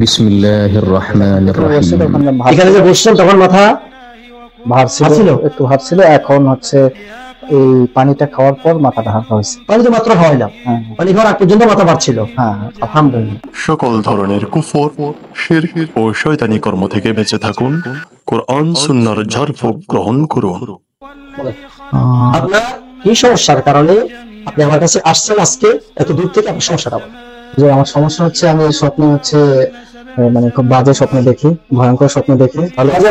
বিসমিল্লাহির রহমানির রহিম। এখানে যে বসছেন তখন মাথা ভার ছিল, একটু ভার ছিল। এখন হচ্ছে এই পানিটা খাওয়ার পর মাথাটা হালকা হয়েছে। পানি তো মাত্র খাওয়াইলাম, পানি খাওয়ার আগ পর্যন্ত মাথা ভার ছিল। হ্যাঁ, আলহামদুলিল্লাহ। সকল ধরনের কুফর, শিরক ও শয়তানি কর্ম থেকে বেঁচে থাকুন। কোরআন সুন্নাহর ঝাড়ফুঁক গ্রহণ করুন। আপনার কি সমস্যার কারণে আপনি আমার কাছে আসছেন আজকে এত দূর থেকে? আপনার সমস্যাটা বলেন। যে আমার সমস্যা হচ্ছে, আমি স্বপ্নে হচ্ছে মানে খুব বাজে স্বপ্ন দেখি, ভয়ঙ্কর স্বপ্ন দেখি।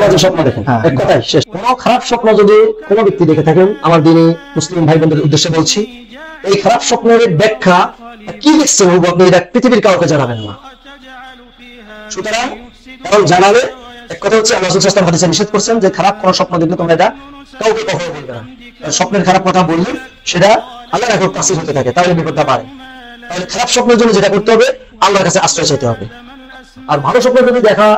বাজে স্বপ্ন দেখেন, এক কথায় শেষ। কোন খারাপ স্বপ্ন যদি কোনো ব্যক্তি দেখে থাকেন, আমার দিনী মুসলিম ভাই বোনদের উদ্দেশ্যে বলছি, এই খারাপ স্বপ্নের ব্যাখ্যা কি দেখছেন আপনি এটা পৃথিবীর কাউকে জানাবেন না। সুতরাং কারণ জানালে এক কথা হচ্ছে আল্লাহ রাসূল সাল্লাল্লাহু আলাইহি ওয়াসাল্লাম হাদিসে নিষেধ করছেন যে খারাপ কোন স্বপ্ন দেখলে তোমরা এটা কাউকে কখনো বলবে না। স্বপ্নের খারাপ কথা বললে সেটা আল্লাহর কাছে তাসির হতে থাকে, তাহলে বিপদটা বাড়ে। তাহলে খারাপ স্বপ্নের জন্য যেটা করতে হবে, আল্লাহর কাছে আশ্রয় চাইতে হবে। আর ভালো স্বপ্ন যদি দেখা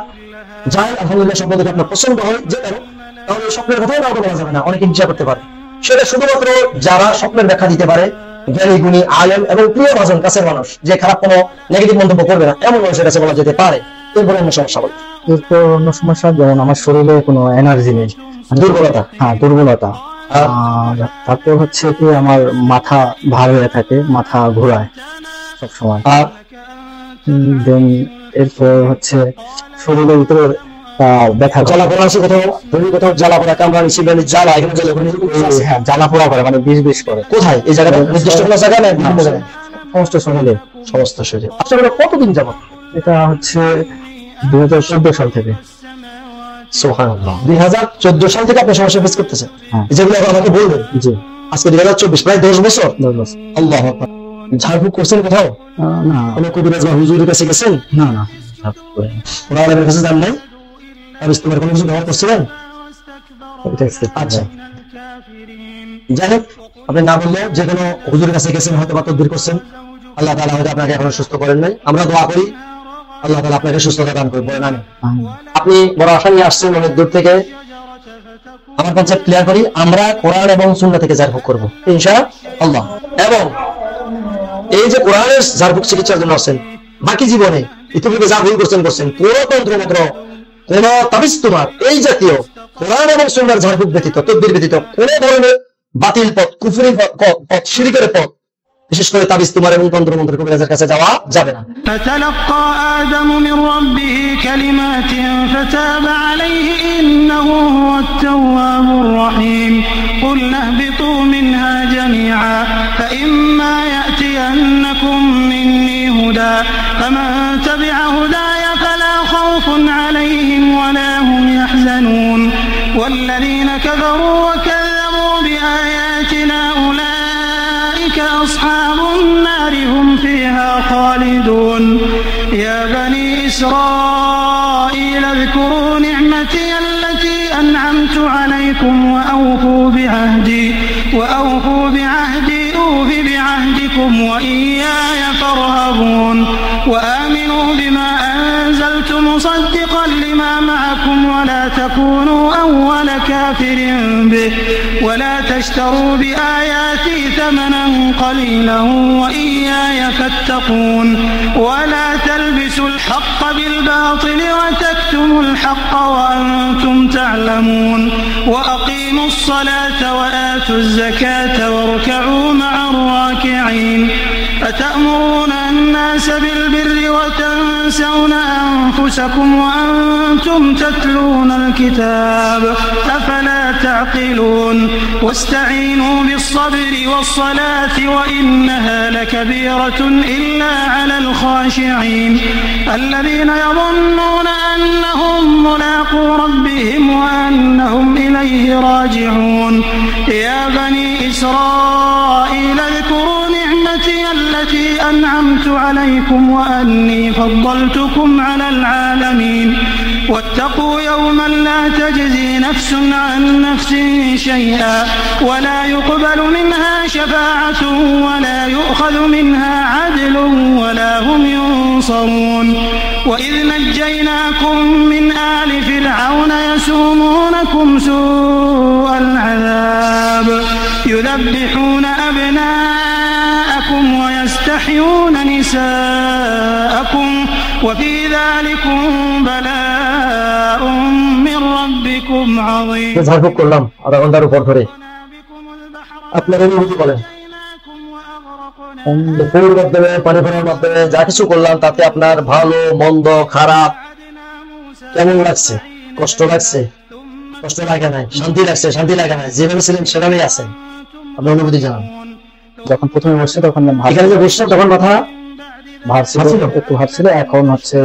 যায়, আলহামদুলিল্লাহ, স্বপ্ন যদি আপনার পছন্দ হয় যে কারো, তাহলে স্বপ্নের কথাও কাউকে বলা যাবে না, অনেকে হিংসা করতে পারে। সেটা শুধুমাত্র যারা স্বপ্নের ব্যাখ্যা দিতে পারে, জ্ঞানী গুণী আলেম এবং প্রিয় ভাজন কাছের মানুষ, যে খারাপ কোনো নেগেটিভ মন্তব্য করবে না, এমন মানুষের কাছে বলা যেতে পারে। এরপরে অন্য সমস্যা বলে, এরপর অন্য সমস্যা যেমন আমার শরীরে কোনো এনার্জি নেই, দুর্বলতা। হ্যাঁ, দুর্বলতা। আর তারপর হচ্ছে কি আমার মাথা ভার হয়ে থাকে, মাথা ঘোরায় সবসময়। আর দেন এরপর হচ্ছে শরীরের ভিতরে ব্যথা, জ্বালা পোড়া আছে, কোথাও কোথাও জ্বালা পোড়া, কামড়ানি, শিবানি, জ্বালা, এখানে হ্যাঁ, জ্বালা পোড়া করে, মানে বিষ করে। কোথায় এই জায়গাটা? নির্দিষ্ট কোনো জায়গা নেই, বিভিন্ন জায়গায়, সমস্ত শরীরে, সমস্ত শরীরে। আপনার কতদিন যাবত? এটা হচ্ছে 2014 সাল থেকে। সুবহানাল্লাহ, 2014 সাল থেকে আপনি সমস্যা ফেস করতেছেন, যেগুলো আমাকে বলবেন। জি, আজকে 2024, প্রায় 10 বছর। আল্লাহু আকবার। ঝাড়ফুঁক করছেন কোথাও? না। কোনো কবিরাজ বা হুজুরের কাছে গেছেন? না না, কোনো আলেমের কাছে যান নাই? আর ইস্তেমার কোনো কিছু ব্যবহার করছিলেন? আচ্ছা, যাই হোক, আপনি না বললেও যে কোনো হুজুরের কাছে গেছেন, হয়তো বা তদবির করছেন, আল্লাহ তাআলা হয়তো আপনাকে এখনো সুস্থ করেন নাই। আমরা দোয়া করি আল্লাহ তাআলা আপনাকে সুস্থতা দান করবেন। বলেন আমিন। আপনি বড় আশা নিয়ে আসছেন অনেক দূর থেকে। আমার কনসেপ্ট ক্লিয়ার করি, আমরা কোরআন এবং সুন্নাহ থেকে ঝাড়ফুঁক করবো ইনশাআল্লাহ। এবং এই যে কোরআনের ঝাড়ফুঁক চিকিৎসার জন্য আসছেন, বাকি জীবনে ইতিপূর্বে যা ভুল করছেন কোন তন্ত্র মন্ত্র, কোন তাবিজ তোমার, এই জাতীয় কোরআন এবং সুন্নাহর ঝাড়ফুঁক ব্যতীত, তদবির ব্যতীত কোন ধরনের বাতিল পথ, কুফরি পথ, শিরকের পথ, বিশেষ করে তাবিজ তোমার এবং তন্ত্র মন্ত্র কবিরাজের কাছে যাওয়া যাবে না। فتلقى آدم من ربه كلمات فتاب عليه إنه هو التواب الرحيم قلنا اهبطوا منها جميعا فإما يأتينكم مني هدى فمن تبع هداي فلا خوف عليهم ولا هم يحزنون والذين كفروا وكذبوا بآياتنا أولئك أصحاب النار هم فيها خالدون يا بني إسرائيل اذكروا نعمتي التي أنعمت عليكم وأوفوا بعهدي أوف بعهدكم وإياي فارهبون وآمنوا بما أنزلت مصدقا لما معكم ولا تكونوا أول كافر به ولا تشتروا بآياتي ثمنا قليلا وإياي فاتقون ولا تلبسوا الحق بالباطل وتكتموا الحق وأنتم تعلمون وأقيموا الصلاة وآتوا الزكاة واركعوا مع الراكعين أتأمرون الناس بالبر وتنسون أنفسكم وأنتم تتلون الكتاب أفلا تعقلون واستعينوا بالصبر والصلاة وإنها لكبيرة إلا على الخاشعين الذين يظنون أنهم ملاقو ربهم وأنهم إليه راجعون يا بني إسرائيل اذكروا نعمتي التي أنعمت عليكم وأني فضلتكم على العالمين واتقوا يوما لا تجزي نفس عن نفس شيئا ولا يقبل منها شفاعة ولا يؤخذ منها عدل ولا هم ينصرون وإذ نجيناكم من آل فرعون يسومونكم سوء العذاب يذبحون أبناءكم ويستحيون نساءكم وفي ذلكم بلاء من ربكم عظيم ঝাড়ফুঁক করলাম আধা ঘন্টার উপর ধরে, بكم البحر আপনার অনুভূতি বলেন। فأغرقناكم وأغرقنا ফুলের মাধ্যমে, পানি ফেলার মাধ্যমে যা কিছু করলাম তাতে আপনার ভালো মন্দ খারাপ موسى কেমন লাগছে? কষ্ট লাগছে? কষ্ট লাগে নাই? শান্তি লাগছে? শান্তি লাগে নাই? যেভাবে ছিলেন সেভাবেই আছেন? আপনার অনুভূতি জানান। যখন প্রথমে বসছে তখন এখানে যে বসছেন তখন মাথা ভার ছিল, একটু ভার ছিল। এখন হচ্ছে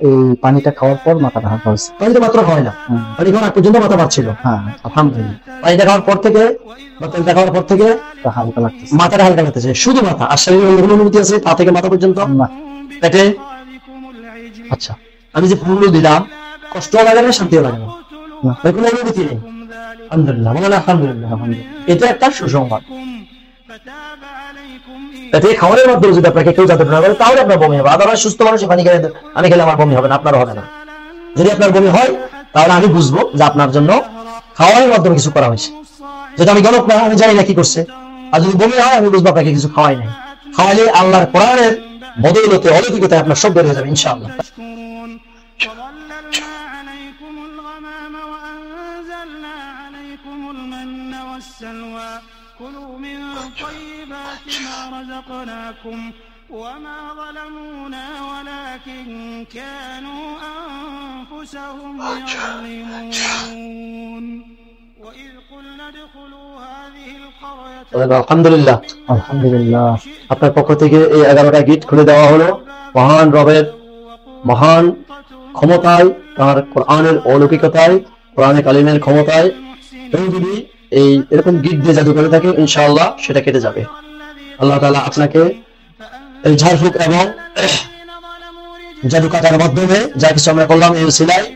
এই পানিটা খাওয়ার পর মাথাটা হালকা হয়েছে। পানি তো মাত্র খাওয়াই না, পানি খাওয়ার আগ পর্যন্ত মাথা পাচ্ছিল। হ্যাঁ, আলহামদুলিল্লাহ। পানিটা খাওয়ার পর থেকে বা তেলটা খাওয়ার পর থেকে তা হালকা লাগতেছে। মাথাটা হালকা লাগতেছে, শুধু মাথা। আর শরীরের অন্য কোনো অনুভূতি আছে পা থেকে মাথা পর্যন্ত? না। পেটে? আচ্ছা, আমি যে ফুলগুলো দিলাম কষ্ট লাগে না, শান্তিও লাগে না, না। কোনো অনুভূতি নেই? আলহামদুলিল্লাহ, বলেন আলহামদুলিল্লাহ। এটা একটা সুসংবাদ। فتاب عليكم এতে খাওয়ানোর মাধ্যমে যদি আপনাকে কেউ যাতে না করে তাহলে আপনার বমি হবে। আদারওয়াইজ সুস্থ মানুষ পানি খেলে, আমি খেলে আমার বমি হবে না, আপনারও হবে না। যদি আপনার বমি হয় তাহলে আমি বুঝবো যে আপনার জন্য খাওয়ানোর মাধ্যমে কিছু করা হয়েছে। যদি আমি গণক না, আমি জানি না কি করছে। আর যদি বমি হয় আমি বুঝবো আপনাকে কিছু খাওয়াই নাই। খাওয়াইলে আল্লাহর কোরআনের বদৌলতে অলৌকিকতায় আপনার সব বের হয়ে যাবে ইনশাআল্লাহ। تشكرون وظللنا عليكم الغمام وأنزلنا عليكم المن والسلوى كلوا من طيبات ما رزقناكم وما ظلمونا ولكن كانوا أنفسهم يظلمون وإذ قلنا ادخلوا هذه القرية আলহামদুলিল্লাহ, আলহামদুলিল্লাহ। আপনার পক্ষ থেকে এই 11টা গেট খুলে দেওয়া হলো। মহান রবের মহান ক্ষমতায়, তার কোরআনের অলৌকিকতায়, কোরআনে কালিমের ক্ষমতায় কেউ যদি এই এরকম গিট দিয়ে জাদু করে থাকে ইনশাআল্লাহ সেটা কেটে যাবে। আল্লাহ তাআলা আপনাকে এই ঝাড়ফুঁক এবং জাদু কাটার মাধ্যমে যা কিছু আমরা করলাম এই উসিলায়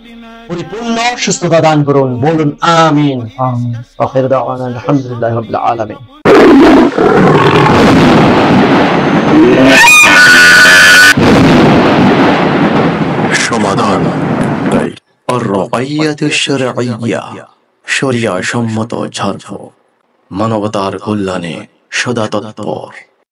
পরিপূর্ণ সুস্থতা দান করুন। বলুন আমিন। আমিন। আখির দাওয়ানা আলহামদুলিল্লাহি রাব্বিল আলামিন। সমাধান الرقية الشرعية শরিয়া সম্মত ঝাড়ফুঁক মানবতার কল্যাণে সদা তৎপর।